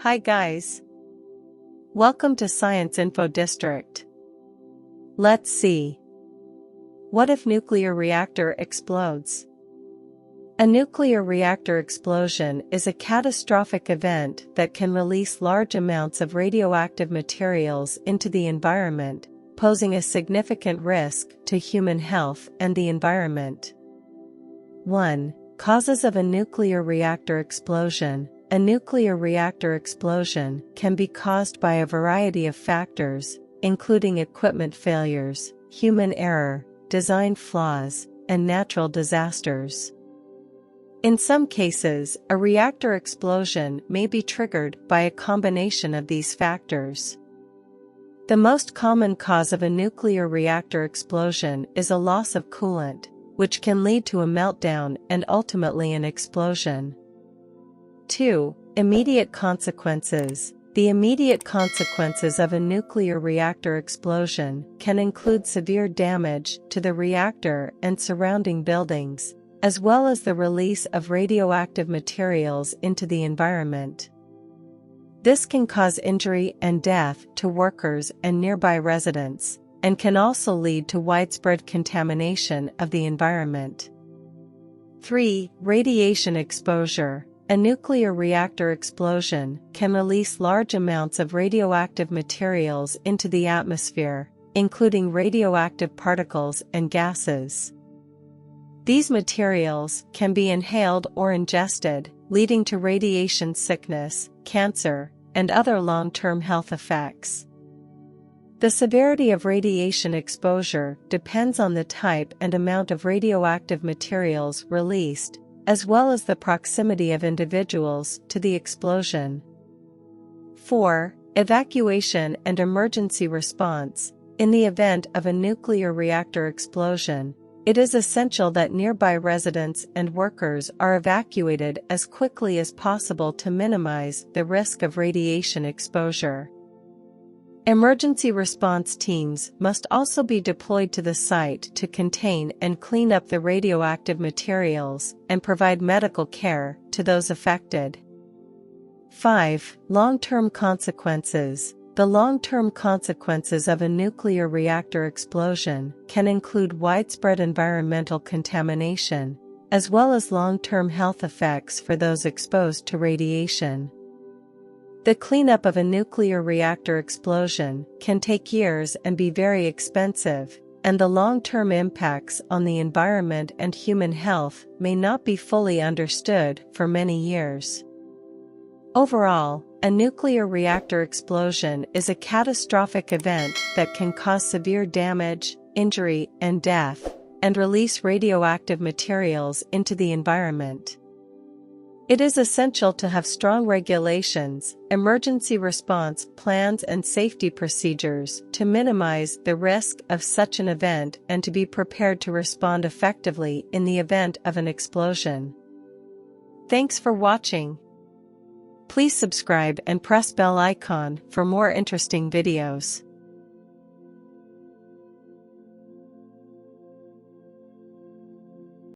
Hi guys. Welcome to Science Info District. Let's see. What if nuclear reactor explodes? A nuclear reactor explosion is a catastrophic event that can release large amounts of radioactive materials into the environment, posing a significant risk to human health and the environment. 1. Causes of a nuclear reactor explosion. A nuclear reactor explosion can be caused by a variety of factors, including equipment failures, human error, design flaws, and natural disasters. In some cases, a reactor explosion may be triggered by a combination of these factors. The most common cause of a nuclear reactor explosion is a loss of coolant, which can lead to a meltdown and ultimately an explosion. 2. Immediate consequences. The immediate consequences of a nuclear reactor explosion can include severe damage to the reactor and surrounding buildings, as well as the release of radioactive materials into the environment. This can cause injury and death to workers and nearby residents, and can also lead to widespread contamination of the environment. 3. Radiation exposure. A nuclear reactor explosion can release large amounts of radioactive materials into the atmosphere, including radioactive particles and gases. These materials can be inhaled or ingested, leading to radiation sickness, cancer, and other long-term health effects. The severity of radiation exposure depends on the type and amount of radioactive materials released, as well as the proximity of individuals to the explosion. 4. Evacuation and emergency response. In the event of a nuclear reactor explosion, it is essential that nearby residents and workers are evacuated as quickly as possible to minimize the risk of radiation exposure. Emergency response teams must also be deployed to the site to contain and clean up the radioactive materials and provide medical care to those affected. 5. Long-term consequences. The long-term consequences of a nuclear reactor explosion can include widespread environmental contamination, as well as long-term health effects for those exposed to radiation. The cleanup of a nuclear reactor explosion can take years and be very expensive, and the long-term impacts on the environment and human health may not be fully understood for many years. Overall, a nuclear reactor explosion is a catastrophic event that can cause severe damage, injury, and death, and release radioactive materials into the environment. It is essential to have strong regulations, emergency response plans and safety procedures to minimize the risk of such an event and to be prepared to respond effectively in the event of an explosion. Thanks for watching. Please subscribe and press bell icon for more interesting videos.